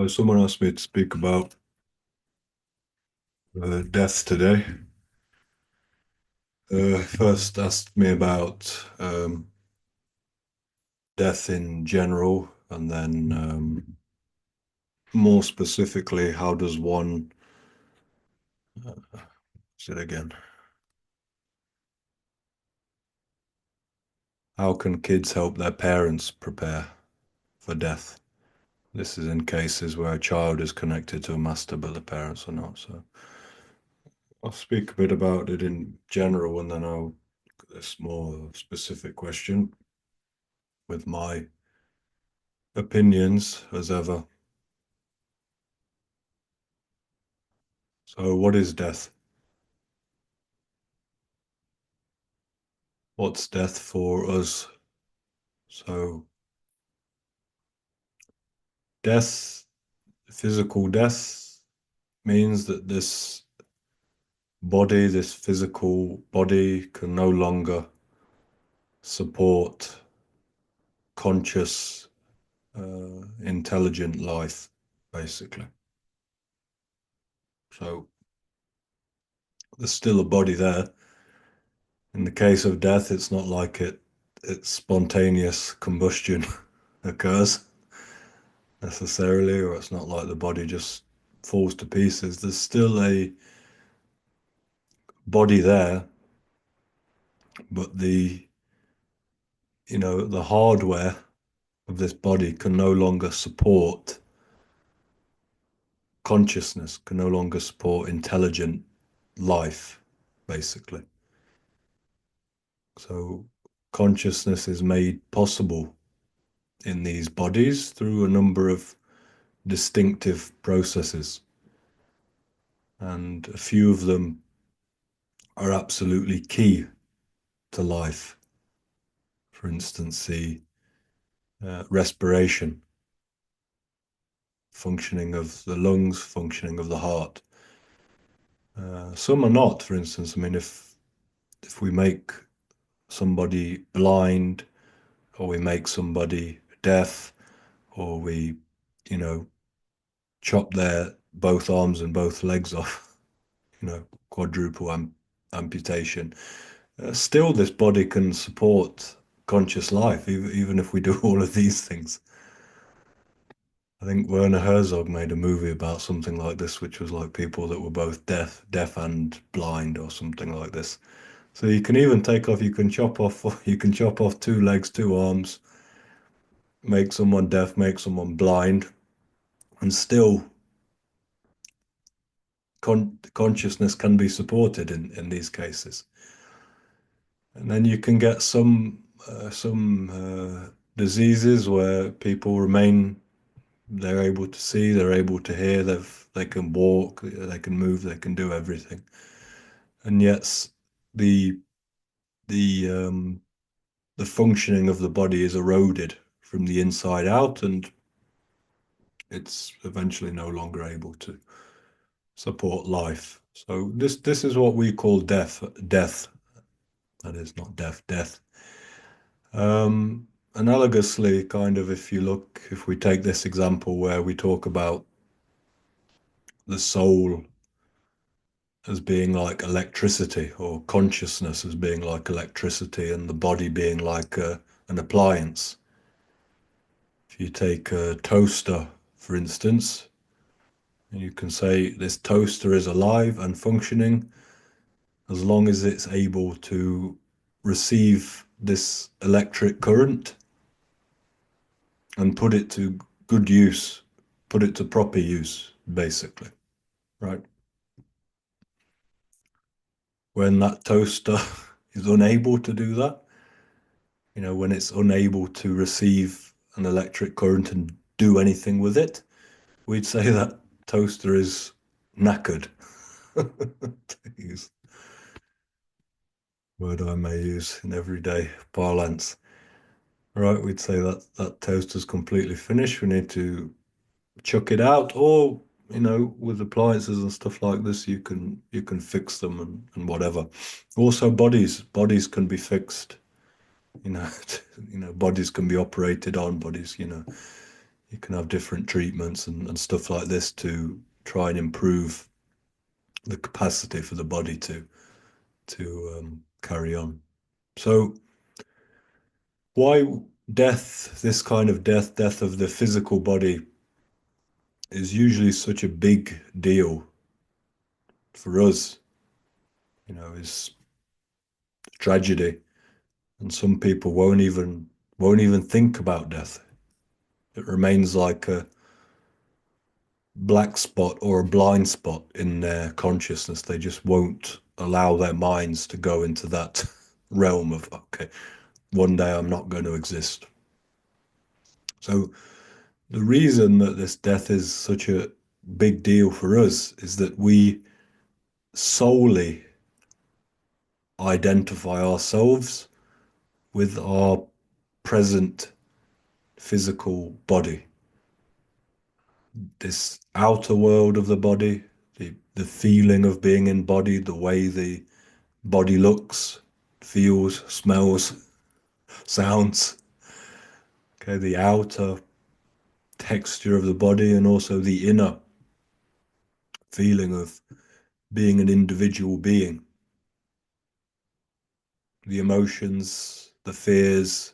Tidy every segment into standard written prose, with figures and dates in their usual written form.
Someone asked me to speak about death today. First asked me about death in general, and then more specifically, how does one, say it again, how can kids help their parents prepare for death? This is in cases where a child is connected to a master, but the parents are not. So I'll speak a bit about it in general, and then I'll this more specific question with my opinions as ever. So, what is death? What's death for us? So, death, physical death, means that this body, this physical body, can no longer support conscious, intelligent life, basically. So, there's still a body there. In the case of death, it's not like it's spontaneous combustion occurs necessarily, or it's not like the body just falls to pieces. There's still a body there, but the hardware of this body can no longer support consciousness, can no longer support intelligent life, basically. So consciousness is made possible in these bodies through a number of distinctive processes. And a few of them are absolutely key to life. For instance, the respiration, functioning of the lungs, functioning of the heart. Some are not, for instance. I mean, if we make somebody blind, or we make somebody deaf, or we, you know, chop their both arms and both legs off, quadruple amputation, still this body can support conscious life, even if we do all of these things. I think Werner Herzog made a movie about something like this, which was like people that were both deaf and blind, or something like this. So you can chop off, you can chop off two legs, two arms, make someone deaf, make someone blind, and still consciousness can be supported in these cases. And then you can get some diseases where people remain, they're able to see, they're able to hear, they can walk, they can move, they can do everything. And yet the the um, the functioning of the body is eroded from the inside out, and it's eventually no longer able to support life. So this is what we call death. That is not death. Analogously, kind of, if we take this example where we talk about the soul as being like electricity, or consciousness as being like electricity, and the body being like an appliance. If you take a toaster, for instance, you can say this toaster is alive and functioning as long as it's able to receive this electric current and put it to good use, put it to proper use, basically, right? When that toaster is unable to do that, when it's unable to receive an electric current and do anything with it, we'd say that toaster is knackered. To use a word I may use in everyday parlance. Right, we'd say that that toaster's completely finished. We need to chuck it out, or with appliances and stuff like this, you can fix them, and whatever. Also, bodies can be fixed. You know, bodies can be operated on. Bodies, You can have different treatments and stuff like this to try and improve the capacity for the body to carry on. So why death, this kind of death, death of the physical body, is usually such a big deal for us, is tragedy. And some people won't even think about death. It remains like a black spot or a blind spot in their consciousness. They just won't allow their minds to go into that realm of, okay, one day I'm not going to exist. So the reason that this death is such a big deal for us is that we solely identify ourselves with our present physical body, this outer world of the body, the feeling of being embodied, the way the body looks, feels, smells, sounds. Okay, the outer texture of the body and also the inner feeling of being an individual being. The emotions, the fears,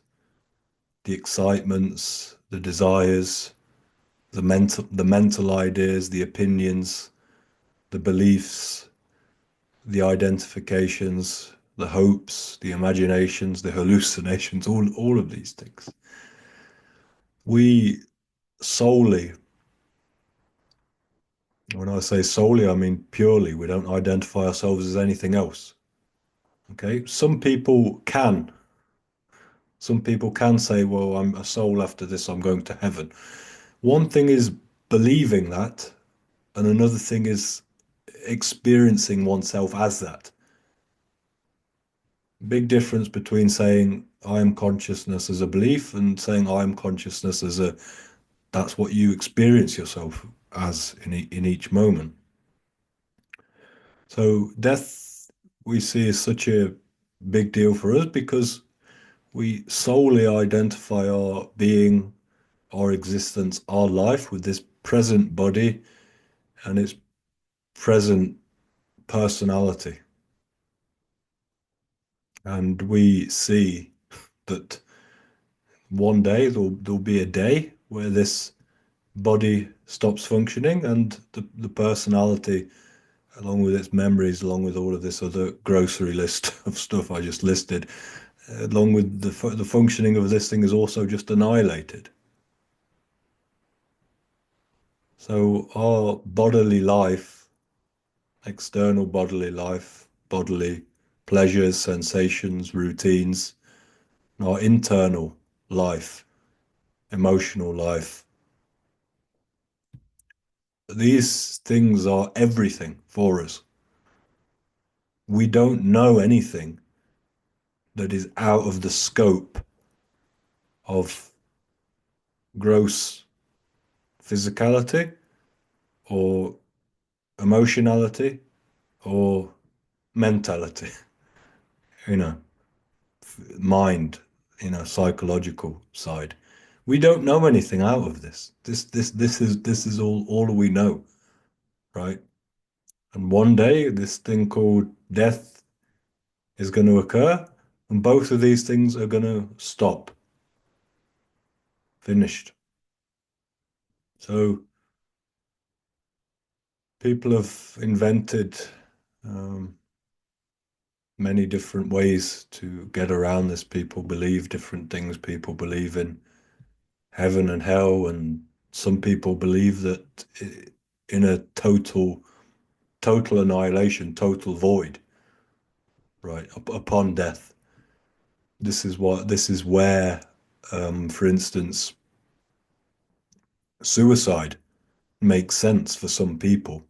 the excitements, the desires, the mental ideas, the opinions, the beliefs, the identifications, the hopes, the imaginations, the hallucinations, all of these things. We solely, when I say solely, I mean purely, we don't identify ourselves as anything else. Okay. Some people can say, well, I'm a soul after this, I'm going to heaven. One thing is believing that, and another thing is experiencing oneself as that. Big difference between saying I am consciousness as a belief and saying I am consciousness as a that's what you experience yourself as in each moment. So death we see is such a big deal for us because we solely identify our being, our existence, our life with this present body and its present personality. And we see that one day there'll be a day where this body stops functioning and the personality, along with its memories, along with all of this other grocery list of stuff I just listed, along with the functioning of this thing is also just annihilated. So our bodily life, external bodily life, bodily pleasures, sensations, routines, our internal life, emotional life, these things are everything for us. We don't know anything that is out of the scope of gross physicality or emotionality or mentality, you know, mind, psychological side. We don't know anything out of this. This is all we know, right? And one day this thing called death is going to occur, and both of these things are going to stop. Finished. So people have invented um, many different ways to get around this. People believe different things. People believe in heaven and hell, and some people believe that in a total annihilation, total void, right, upon death. This is where, for instance, suicide makes sense for some people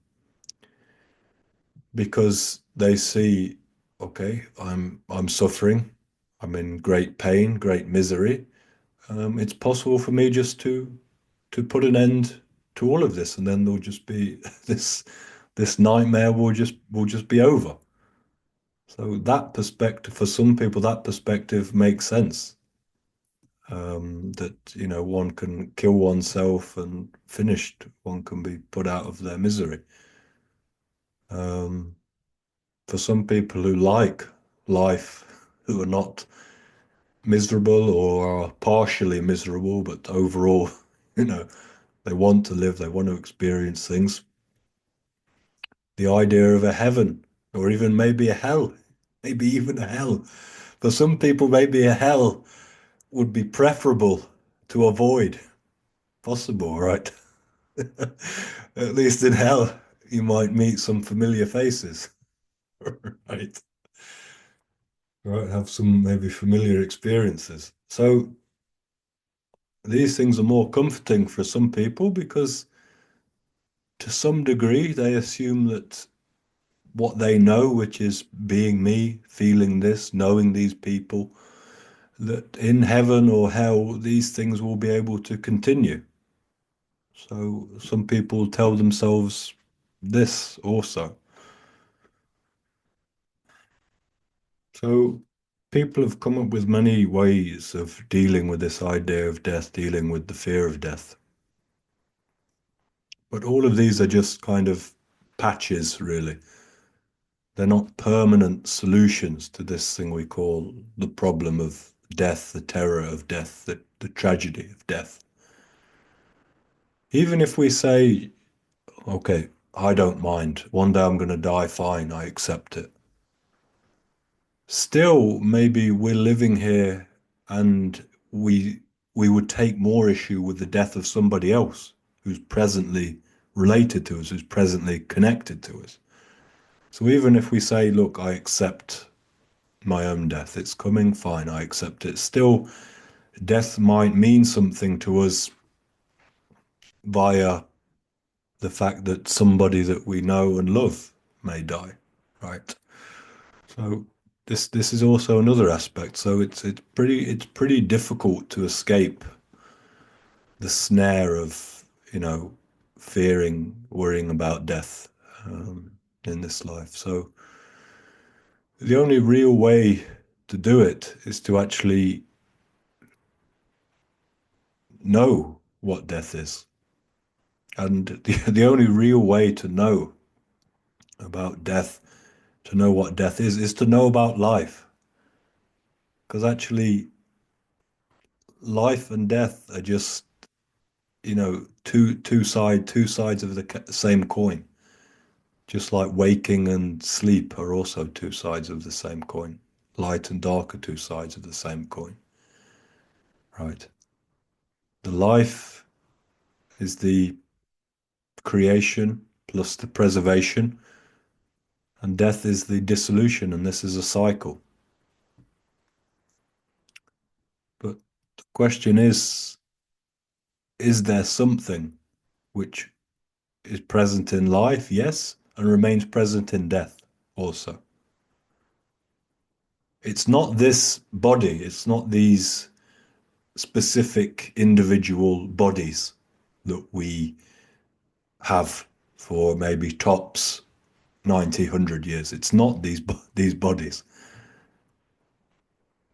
because they see, okay, I'm suffering, I'm in great pain, great misery. It's possible for me just to put an end to all of this, and then there'll just be this nightmare will just be over. So that perspective, for some people, that perspective makes sense. that one can kill oneself and finished, one can be put out of their misery. Um, for some people who like life, who are not miserable or are partially miserable, but overall, you know, they want to live, they want to experience things. The idea of a heaven, or even maybe a hell, maybe even a hell. For some people, maybe a hell would be preferable to avoid. Possible, right? At least in hell, you might meet some familiar faces, right? Right, have some maybe familiar experiences. So these things are more comforting for some people because to some degree they assume that what they know, which is being me, feeling this, knowing these people, that in heaven or hell, these things will be able to continue. So some people tell themselves this also. So people have come up with many ways of dealing with this idea of death, dealing with the fear of death. But all of these are just kind of patches, really. They're not permanent solutions to this thing we call the problem of death, the terror of death, the tragedy of death. Even if we say, okay, I don't mind, one day I'm going to die, fine, I accept it. Still, maybe we're living here and we would take more issue with the death of somebody else who's presently related to us, who's presently connected to us. So even if we say, look, I accept my own death, it's coming, fine, I accept it. Still, death might mean something to us via the fact that somebody that we know and love may die, right? So this is also another aspect. So it's pretty difficult to escape the snare of, fearing, worrying about death in this life. So the only real way to do it is to actually know what death is. And the only real way to know about death, to know what death is to know about life. Because actually, life and death are just, two sides of the same coin. Just like waking and sleep are also two sides of the same coin. Light and dark are two sides of the same coin, right? The life is the creation plus the preservation, and death is the dissolution, and this is a cycle. But the question is there something which is present in life? Yes, and remains present in death also. It's not this body, it's not these specific individual bodies that we have for maybe tops 90, 100 years. It's not these bodies.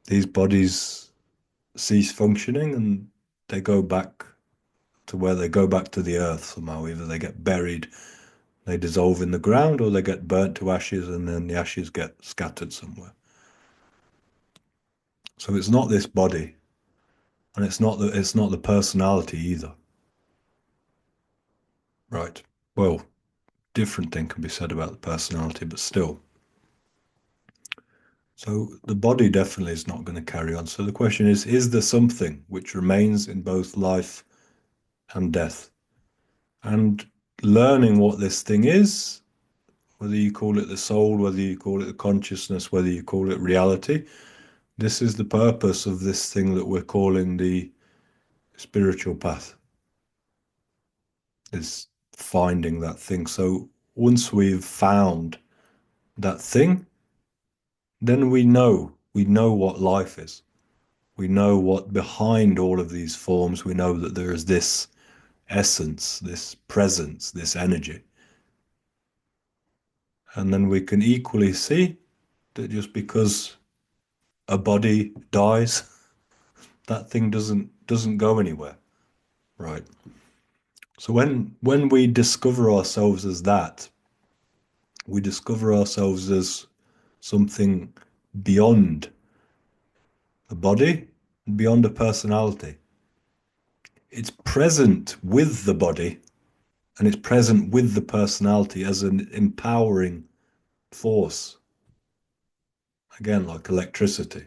These bodies cease functioning and they go back to where they go back to the earth somehow. Either they get buried, they dissolve in the ground, or they get burnt to ashes and then the ashes get scattered somewhere. So it's not this body, and it's not the personality either. Right. Well, different thing can be said about the personality, but still. So the body definitely is not going to carry on. So the question is there something which remains in both life and death? And learning what this thing is, whether you call it the soul, whether you call it the consciousness, whether you call it reality, this is the purpose of this thing that we're calling the spiritual path, is finding that thing. So once we've found that thing, then we know what life is. We know what behind all of these forms, we know that there is this essence, this presence, this energy. And then we can equally see that just because a body dies, That thing doesn't go anywhere, right? So when we discover ourselves as that, we discover ourselves as something beyond a body, beyond a personality. It's present with the body and it's present with the personality as an empowering force. Again, like electricity.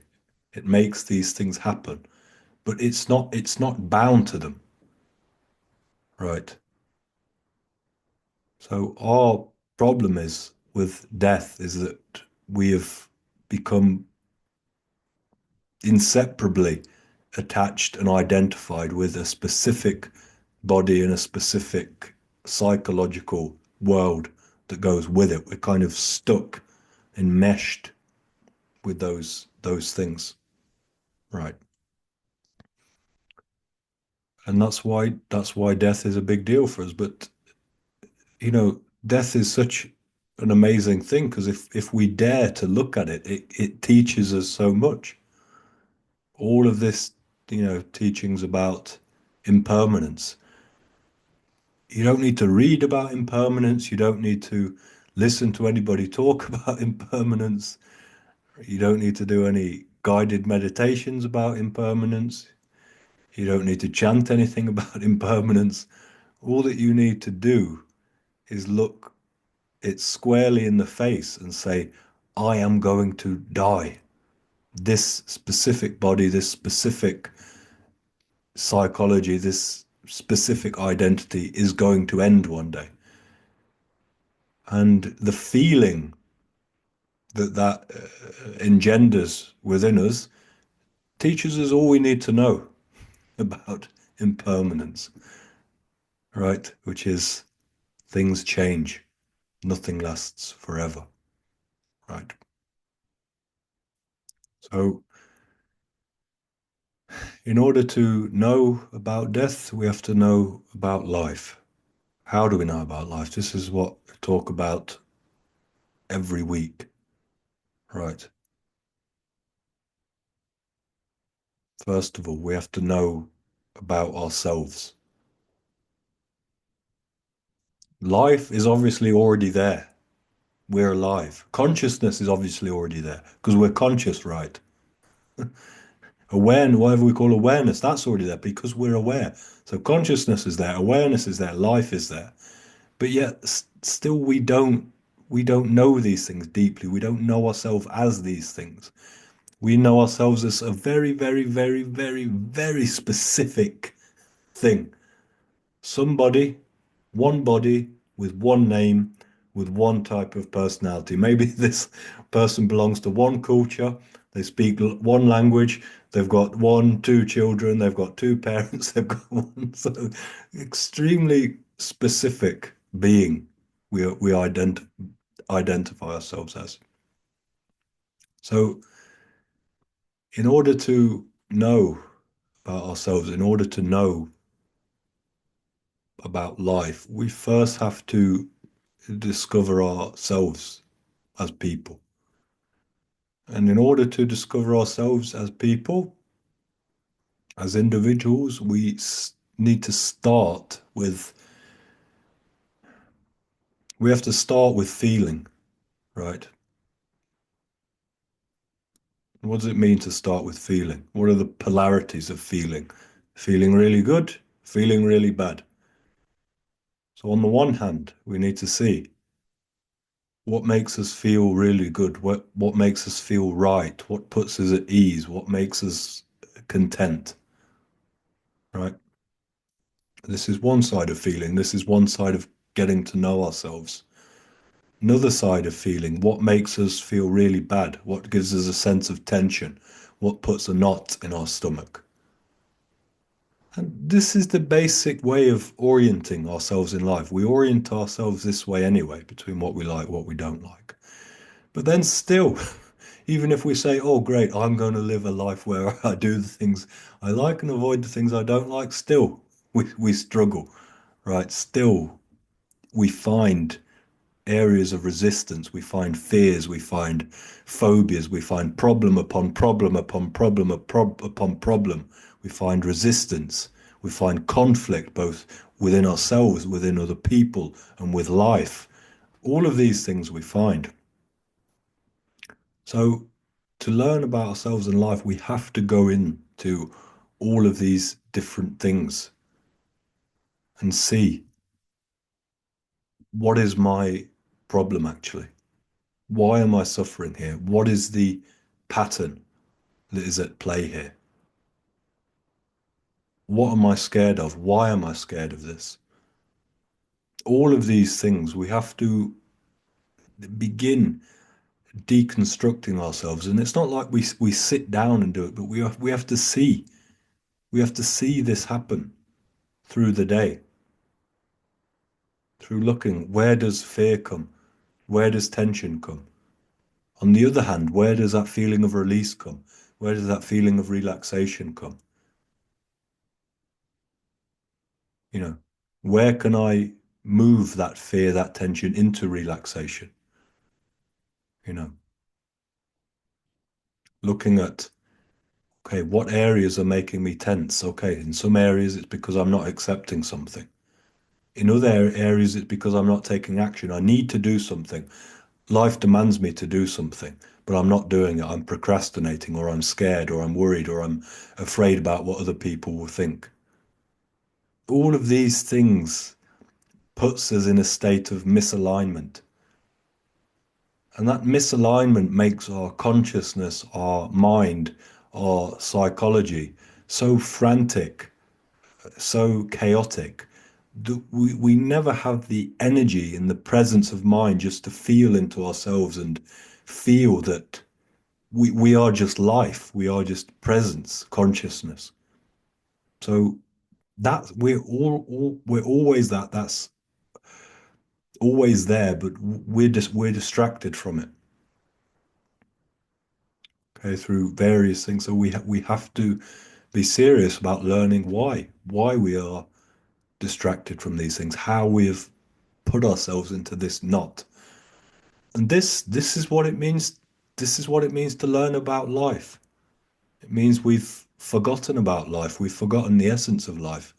It makes these things happen, but it's not bound to them, right? So our problem is with death is that we have become inseparably attached and identified with a specific body and a specific psychological world that goes with it. We're kind of stuck and meshed with those things, right? And that's why death is a big deal for us. But death is such an amazing thing because if we dare to look at it, it teaches us so much. All of this, teachings about impermanence. You don't need to read about impermanence. You don't need to listen to anybody talk about impermanence. You don't need to do any guided meditations about impermanence. You don't need to chant anything about impermanence. All that you need to do is look it squarely in the face and say, I am going to die. This specific body, this specific psychology, this specific identity is going to end one day. And the feeling that engenders within us teaches us all we need to know about impermanence, right? Which is things change, nothing lasts forever, right? So, in order to know about death, we have to know about life. How do we know about life? This is what I talk about every week, right? First of all, we have to know about ourselves. Life is obviously already there. We're alive. Consciousness is obviously already there because we're conscious, right? Awareness, whatever we call awareness, that's already there because we're aware. So consciousness is there, awareness is there, life is there. But yet still we don't know these things deeply. We don't know ourselves as these things. We know ourselves as a very, very, very, very, very specific thing. Somebody, one body with one name, with one type of personality. Maybe this person belongs to one culture, they speak one language, they've got one, two children, they've got two parents, they've got one. So extremely specific being we identify ourselves as. So in order to know about ourselves, in order to know about life, we first have to discover ourselves as people. And in order to discover ourselves as people, as individuals, we need to we have to start with feeling, right? What does it mean to start with feeling? What are the polarities of feeling? Feeling really good, feeling really bad. So on the one hand, we need to see what makes us feel really good, what makes us feel right, what puts us at ease, what makes us content, right? This is one side of feeling. This is one side of getting to know ourselves. Another side of feeling, what makes us feel really bad, what gives us a sense of tension, what puts a knot in our stomach. And this is the basic way of orienting ourselves in life. We orient ourselves this way anyway, between what we like, what we don't like. But then still, even if we say, oh, great, I'm going to live a life where I do the things I like and avoid the things I don't like, still, we struggle, right? Still, we find areas of resistance, we find fears, we find phobias, we find problem upon problem upon problem upon problem we find resistance, we find conflict both within ourselves, within other people, and with life. All of these things we find. So, to learn about ourselves and life, we have to go into all of these different things and see what is my problem actually? Why am I suffering here? What is the pattern that is at play here? What am I scared of? Why am I scared of this? All of these things, we have to begin deconstructing ourselves. And it's not like we sit down and do it, but we have to see. We have to see this happen through the day, through looking, where does fear come? Where does tension come? On the other hand, where does that feeling of release come? Where does that feeling of relaxation come? You know, where can I move that fear, that tension into relaxation? You know, looking at, okay, what areas are making me tense? Okay, in some areas it's because I'm not accepting something. In other areas it's because I'm not taking action. I need to do something. Life demands me to do something, but I'm not doing it. I'm procrastinating, or I'm scared, or I'm worried, or I'm afraid about what other people will think. All of these things puts us in a state of misalignment. And that misalignment makes our consciousness, our mind, our psychology so frantic, so chaotic that we never have the energy and the presence of mind just to feel into ourselves and feel that we are just life, we are just presence, consciousness. So that we're always that's always there, but we're distracted from it. Okay, through various things. So we have to be serious about learning why we are distracted from these things, how we have put ourselves into this knot. And this is what it means. This is what it means to learn about life. It means we've forgotten about life. We've forgotten the essence of life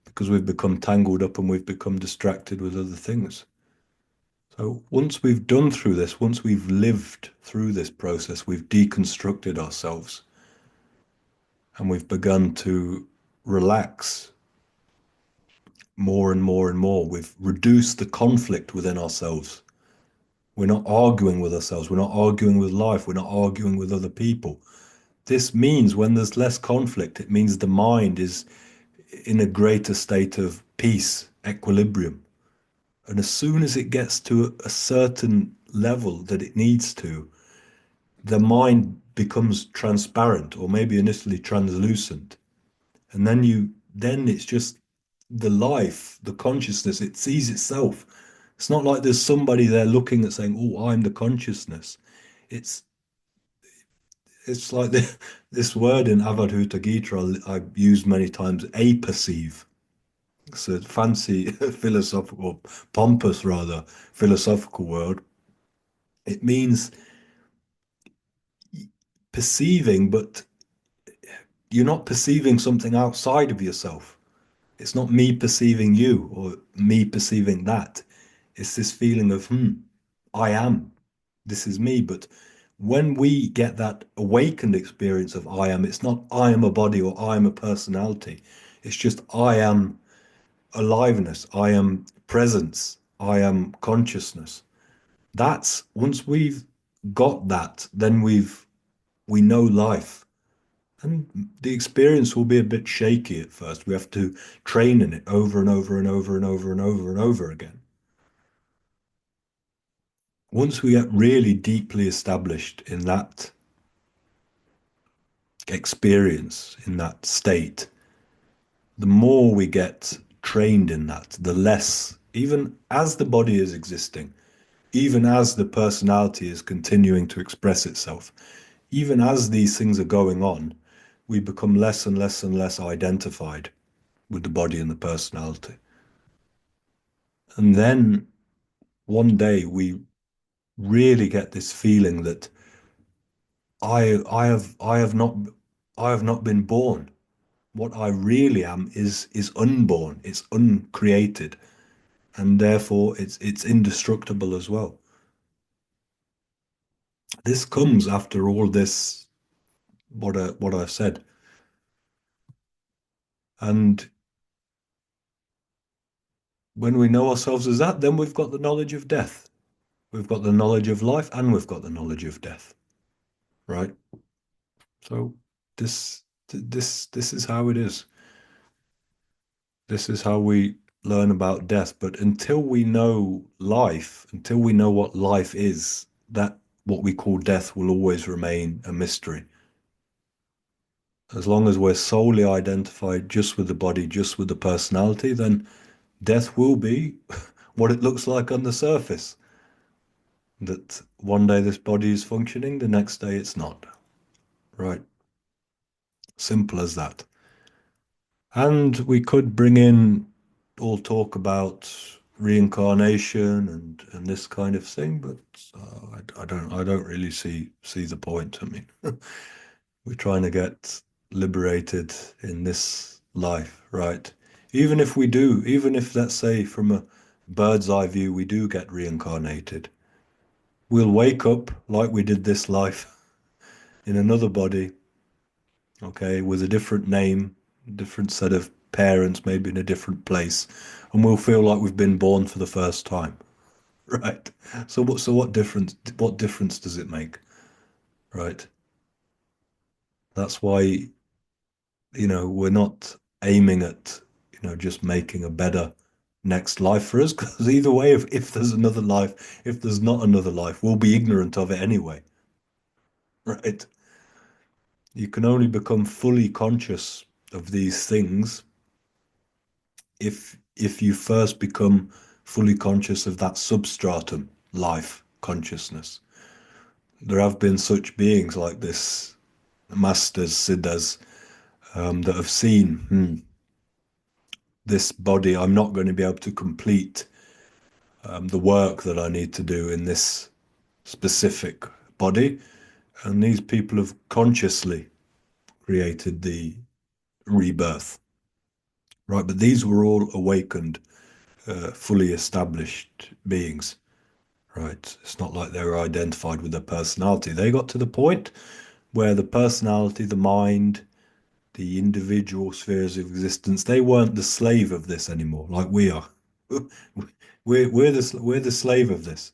because we've become tangled up and we've become distracted with other things. So once we've done through this, once we've lived through this process, we've deconstructed ourselves and we've begun to relax more and more and more. We've reduced the conflict within ourselves. We're not arguing with ourselves. We're not arguing with life. We're not arguing with other people. This means when there's less conflict, it means the mind is in a greater state of peace, equilibrium. And as soon as it gets to a certain level that it needs to, the mind becomes transparent or maybe initially translucent. And then it's just the life, the consciousness, it sees itself. It's not like there's somebody there looking at saying, "Oh, I'm the consciousness." It's it's like this word in Avadhuta Gita I've used many times, aperceive. It's a fancy philosophical, pompous rather, philosophical word. It means perceiving, but you're not perceiving something outside of yourself. It's not me perceiving you or me perceiving that. It's this feeling of, I am. This is me. But when we get that awakened experience of I am, it's not I am a body or I am a personality. It's just I am aliveness. I am presence. I am consciousness. That's once we've got that, then we know life. And the experience will be a bit shaky at first. We have to train in it over and over and over and over and over and over again. Once we get really deeply established in that experience, in that state, the more we get trained in that, the less, even as the body is existing, even as the personality is continuing to express itself, even as these things are going on, we become less and less and less identified with the body and the personality. And then one day we really get this feeling that I have not been born. what I really am is unborn, it's uncreated, and therefore it's indestructible as well. This comes after all this, what I've said. And when we know ourselves as that, then we've got the knowledge of death. We've got the knowledge of life and we've got the knowledge of death, right? So this is how it is. This is how we learn about death. But until we know life, until we know what life is, that what we call death will always remain a mystery. As long as we're solely identified just with the body, just with the personality, then death will be what it looks like on the surface. That one day this body is functioning, the next day it's not. Right? Simple as that. And we could bring in all talk about reincarnation and this kind of thing, but I don't really see the point. I mean, we're trying to get liberated in this life, right? Even if we do, even if let's say from a bird's eye view we do get reincarnated, we'll wake up like we did this life in another body, okay, with a different name, different set of parents, maybe in a different place, and we'll feel like we've been born for the first time, right? So what difference does it make, right? That's why, we're not aiming at, just making a better next life for us, because either way, if there's another life, if there's not another life, we'll be ignorant of it anyway, right? You can only become fully conscious of these things if you first become fully conscious of that substratum, life, consciousness. There have been such beings like this, masters, siddhas, that have seen, this body, I'm not going to be able to complete the work that I need to do in this specific body. And these people have consciously created the rebirth, right? But these were all awakened, fully established beings. Right. It's not like they were identified with their personality. They got to the point where the personality, the mind, the individual spheres of existence, they weren't the slave of this anymore, like we are. We're the slave of this.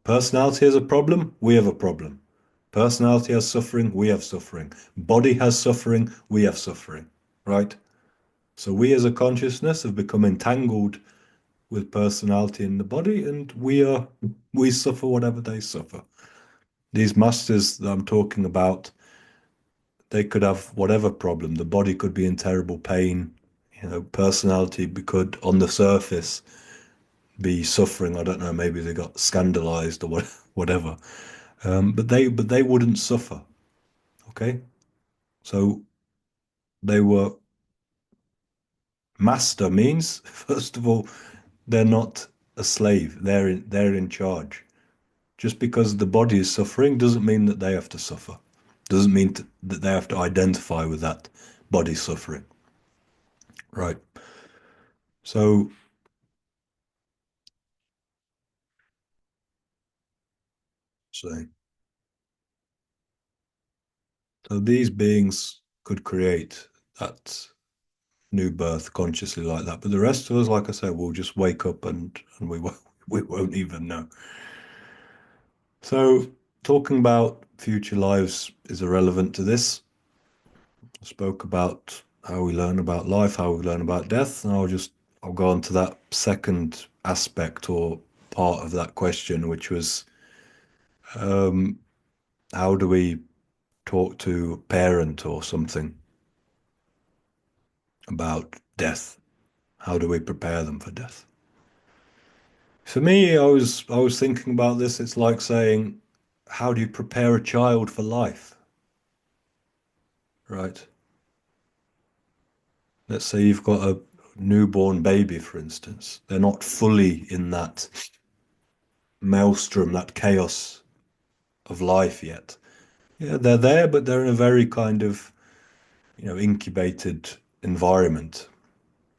Personality has a problem, we have a problem. Personality has suffering, we have suffering. Body has suffering, we have suffering. Right? So we as a consciousness have become entangled with personality in the body, and we suffer whatever they suffer. These masters that I'm talking about, they could have whatever problem. The body could be in terrible pain. Personality could, on the surface, be suffering. I don't know. Maybe they got scandalized or whatever. But they wouldn't suffer. Okay, so they were master means first of all they're not a slave. They're in charge. Just because the body is suffering doesn't mean that they have to suffer. Doesn't mean that they have to identify with that body suffering. Right. So, so, so these beings could create that new birth consciously like that. But the rest of us, like I said, will just wake up and we won't even know. So talking about future lives is irrelevant to this. I spoke about how we learn about life, how we learn about death, and I'll go on to that second aspect or part of that question, which was, um, how do we talk to a parent or something about death? How do we prepare them for death? For me, I was thinking about this. It's like saying, how do you prepare a child for life? Right? Let's say you've got a newborn baby, for instance. They're not fully in that maelstrom, that chaos of life yet. Yeah, they're there, but they're in a very kind of incubated environment,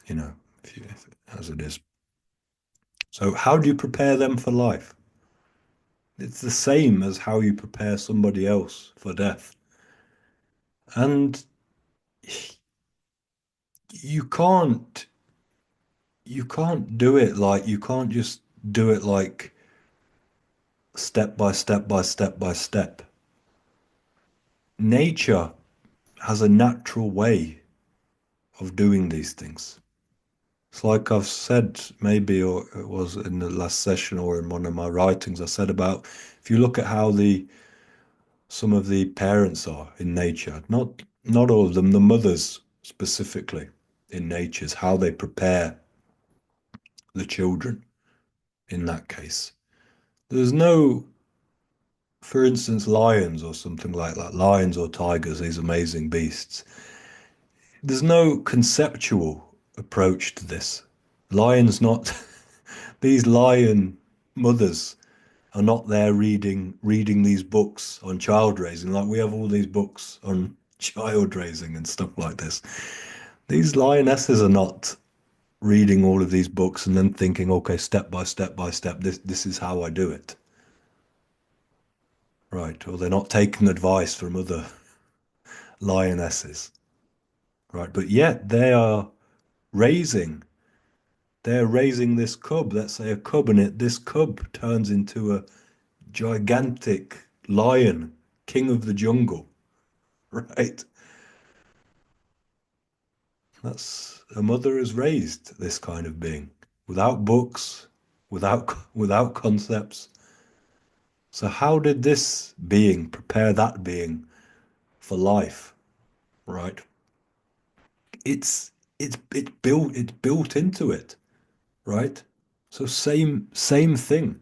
as it is. So how do you prepare them for life? It's the same as how you prepare somebody else for death. And you can't you can't just do it like step by step by step by step. Nature has a natural way of doing these things. It's like I've said, maybe, or it was in the last session or in one of my writings, I said about if you look at how the some of the parents are in nature, not all of them, the mothers specifically in nature's how they prepare the children in that case. There's no, for instance, lions or something like that, lions or tigers, these amazing beasts. There's no conceptual approach to this. Lions not these lion mothers are not there reading these books on child raising like we have all these books on child raising and stuff like this. These lionesses are not reading all of these books and then thinking, okay, step by step by step, this is how I do it. Right. Or they're not taking advice from other lionesses. Right. But yet raising they're raising this cub, let's say a cub, and this cub turns into a gigantic lion, king of the jungle, right? That's a mother has raised this kind of being without books, without concepts. So how did this being prepare that being for life, right? It's built into it, right? So same thing,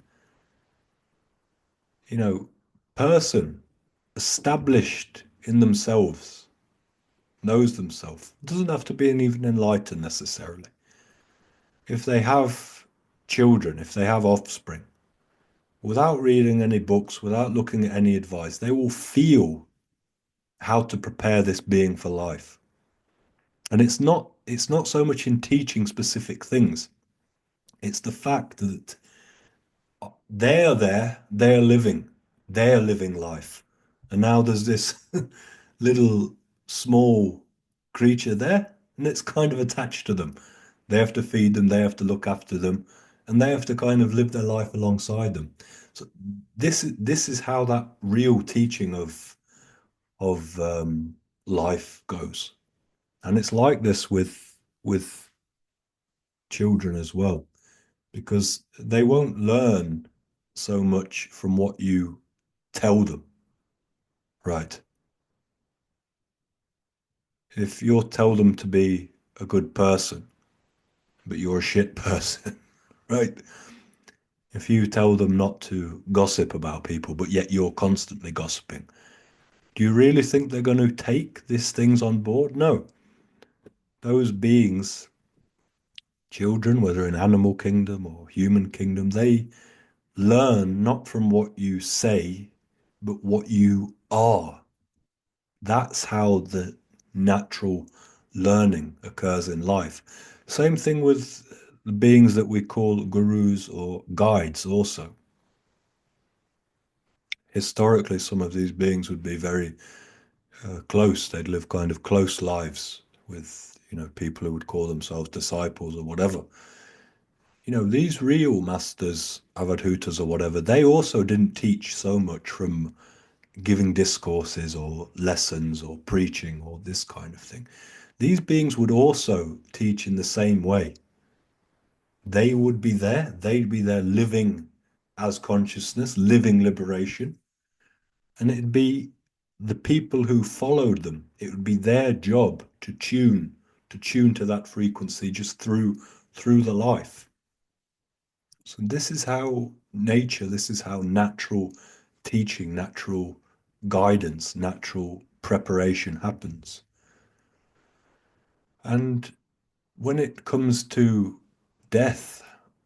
you know, person established in themselves, knows themselves. Doesn't have to be an even enlightened necessarily. If they have children, if they have offspring, without reading any books, without looking at any advice, they will feel how to prepare this being for life. And it's not so much in teaching specific things. It's the fact that they are there, they are living life. And now there's this little small creature there, and it's kind of attached to them. They have to feed them, they have to look after them, and they have to kind of live their life alongside them. So this is how that real teaching of life goes. And it's like this with children as well, because they won't learn so much from what you tell them, right? If you tell them to be a good person, but you're a shit person, right? If you tell them not to gossip about people, but yet you're constantly gossiping, do you really think they're going to take these things on board? No. Those beings, children, whether in animal kingdom or human kingdom, they learn not from what you say, but what you are. That's how the natural learning occurs in life. Same thing with the beings that we call gurus or guides, also. Historically, some of these beings would be very close. They'd live kind of close lives with, people who would call themselves disciples or whatever. These real masters, avadhutas or whatever, they also didn't teach so much from giving discourses or lessons or preaching or this kind of thing. These beings would also teach in the same way. They'd be there living as consciousness, living liberation, and it'd be the people who followed them. It would be their job to tune to that frequency just through the life. So this is how nature, this is how natural teaching, natural guidance, natural preparation happens. And when it comes to death,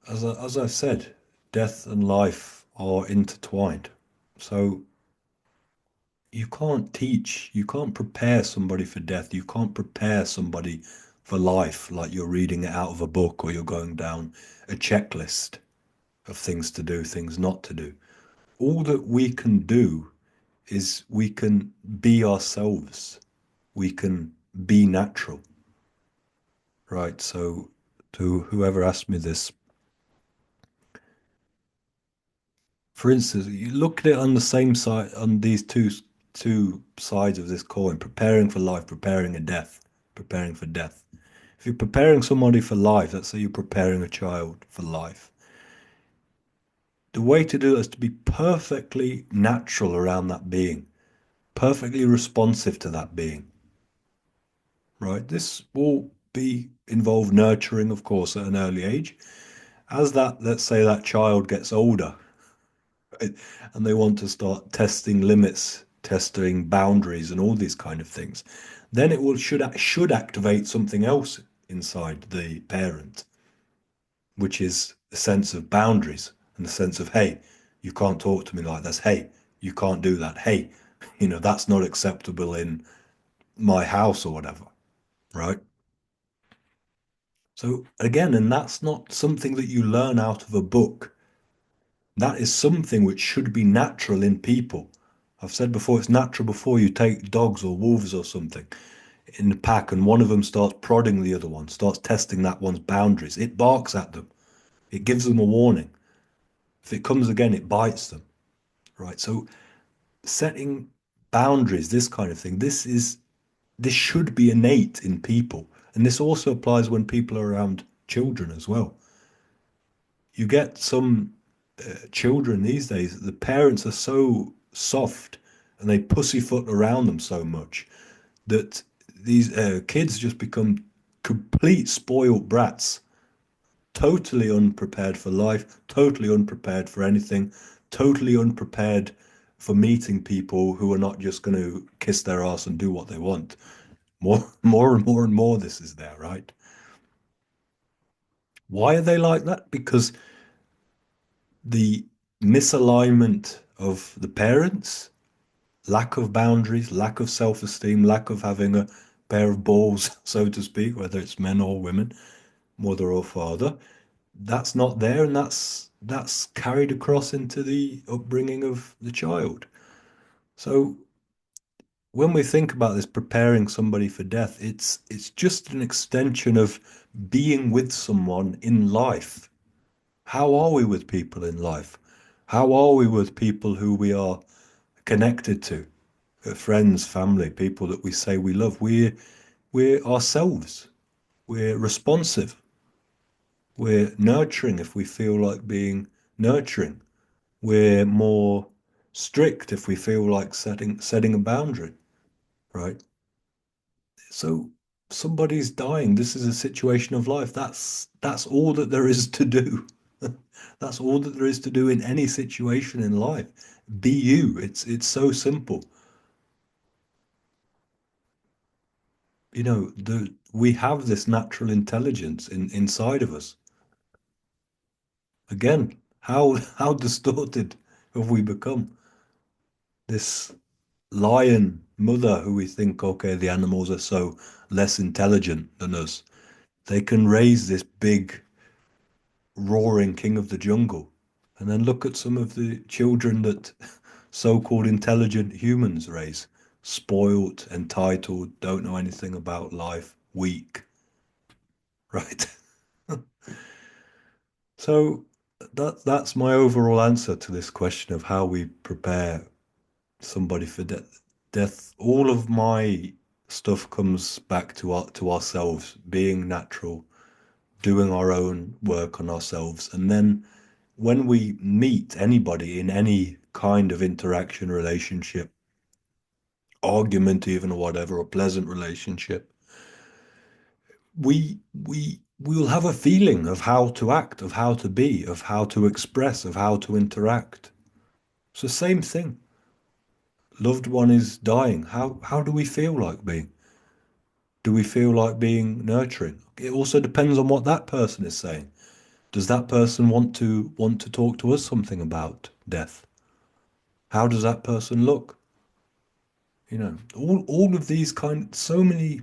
as I said, death and life are intertwined. So You can't teach, you can't prepare somebody for death. You can't prepare somebody for life like you're reading it out of a book or you're going down a checklist of things to do, things not to do. All that we can do is we can be ourselves. We can be natural, right? So, to whoever asked me this, for instance, you look at it on the same side, on these two sides of this coin, preparing for life, preparing a death, preparing for death. If you're preparing somebody for life, let's say you're preparing a child for life, the way to do it is to be perfectly natural around that being, perfectly responsive to that being, right? This will be involve nurturing, of course, at an early age. As that, let's say that child gets older, right, and they want to start testing limits, testing boundaries, and all these kind of things, then it will should activate something else inside the parent, which is a sense of boundaries and the sense of, hey, you can't talk to me like this. Hey, you can't do that. Hey, that's not acceptable in my house or whatever, right? So again, and that's not something that you learn out of a book. That is something which should be natural in people. I've said before, it's natural before you take dogs or wolves or something in the pack and one of them starts prodding the other one, starts testing that one's boundaries. It barks at them. It gives them a warning. If it comes again, it bites them, right? So setting boundaries, this kind of thing, this should be innate in people. And this also applies when people are around children as well. You get some children these days, the parents are so soft and they pussyfoot around them so much that these kids just become complete spoiled brats, totally unprepared for life, totally unprepared for anything, totally unprepared for meeting people who are not just going to kiss their ass and do what they want. More and more and more, this is there, right? Why are they like that? Because the misalignment of the parents, lack of boundaries, lack of self-esteem, lack of having a pair of balls, so to speak, whether it's men or women, mother or father, that's not there, and that's carried across into the upbringing of the child. So when we think about this preparing somebody for death, it's just an extension of being with someone in life. How are we with people in life? How are we with people who we are connected to? Friends, family, people that we say we love. We're ourselves. We're responsive. We're nurturing if we feel like being nurturing. We're more strict if we feel like setting a boundary, right? So somebody's dying. This is a situation of life. That's all that there is to do. That's all that there is to do in any situation in life. Be you. It's so simple. We have this natural intelligence inside of us. Again, how distorted have we become? This lion mother who we think, okay, the animals are so less intelligent than us. They can raise this big roaring king of the jungle. And then look at some of the children that so-called intelligent humans raise. Spoilt, entitled, don't know anything about life, weak, right? So that's my overall answer to this question of how we prepare somebody for death. Death. All of my stuff comes back to ourselves, being natural, doing our own work on ourselves, and then when we meet anybody in any kind of interaction, relationship, argument, even or whatever, a pleasant relationship, we will have a feeling of how to act, of how to be, of how to express, of how to interact. It's the same thing. Loved one is dying. How do we feel like being? Do we feel like being nurturing? It also depends on what that person is saying. Does that person want to talk to us something about death? How does that person look? All of these so many.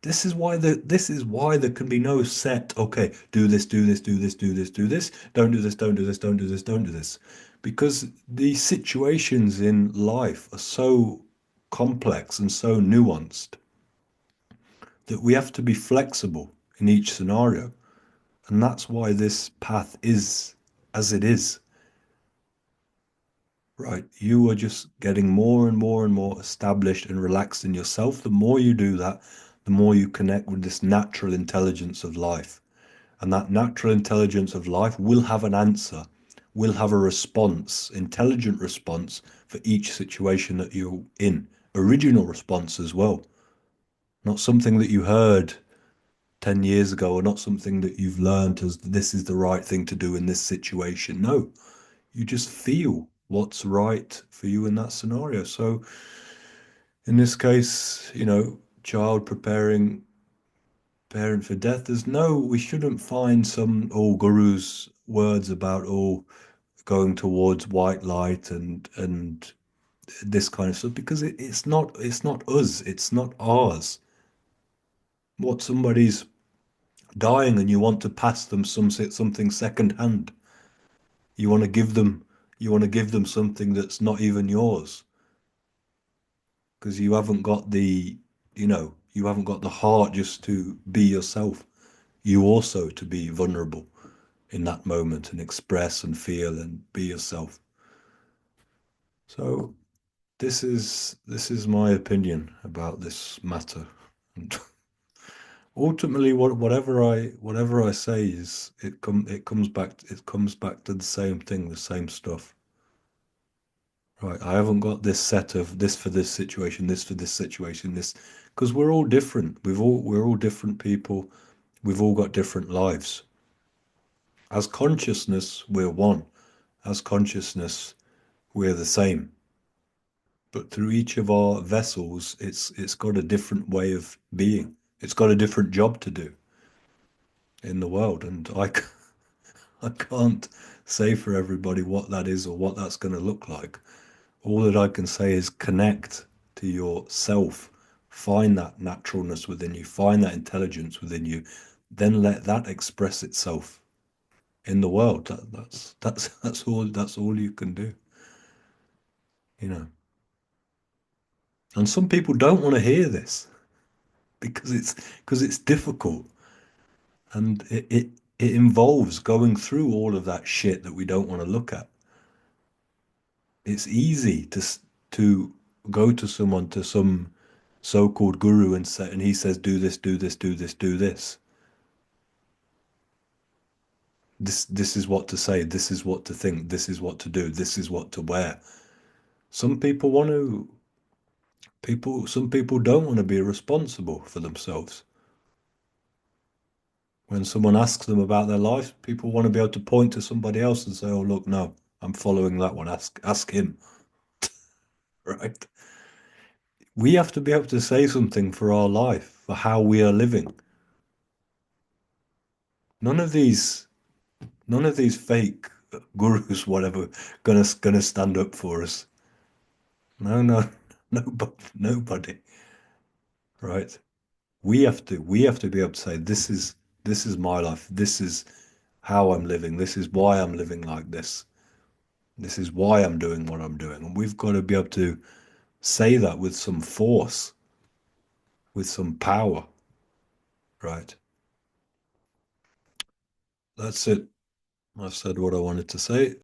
This is why there can be no set, okay, do this, do this, do this, do this, do this, don't do this, don't do this, don't do this, don't do this. Because the situations in life are so complex and so nuanced that we have to be flexible in each scenario. And that's why this path is as it is, right? You are just getting more and more and more established and relaxed in yourself. The more you do that, the more you connect with this natural intelligence of life. And that natural intelligence of life will have an answer, will have a response, intelligent response for each situation that you're in. Original response as well. Not something that you heard 10 years ago or not something that you've learned as this is the right thing to do in this situation. No, you just feel what's right for you in that scenario. So in this case, child preparing parent for death, we shouldn't find some guru's words about going towards white light and this kind of stuff because it's not us, it's not ours. What somebody's dying and you want to pass them something second hand. You want to give them you want to give them something that's not even yours because you haven't got the heart just to be yourself. You also to be vulnerable in that moment and express and feel and be yourself. So this is my opinion about this matter. And ultimately, whatever I say is it comes back to the same thing, the same stuff. Right? I haven't got this set of this for this situation, this for this situation, this because we're all different. We're all different people. We've all got different lives. As consciousness, we're one. As consciousness, we're the same. But through each of our vessels, it's got a different way of being. It's got a different job to do in the world, and I can't say for everybody what that is or what that's going to look like. All that I can say is connect to yourself, find that naturalness within you, find that intelligence within you, then let that express itself in the world. That's all you can do, you know. And some people don't want to hear this because it's difficult and it involves going through all of that shit that we don't want to look at. It's easy to go to some so-called guru and he says do this, do this, do this, do this. This is what to say, this is what to think, this is what to do, this is what to wear. Some people want to some people don't want to be responsible for themselves. When someone asks them about their life, people want to be able to point to somebody else and say, "Oh, look, no, I'm following that one. Ask him." Right? We have to be able to say something for our life, for how we are living. None of these, none of these fake gurus, whatever, gonna stand up for us. No, no, nobody. Right? We have to be able to say, this is my life. This is how I'm living. This is why I'm living like this. This is why I'm doing what I'm doing. And we've got to be able to say that with some force, with some power, right? That's it. I've said what I wanted to say.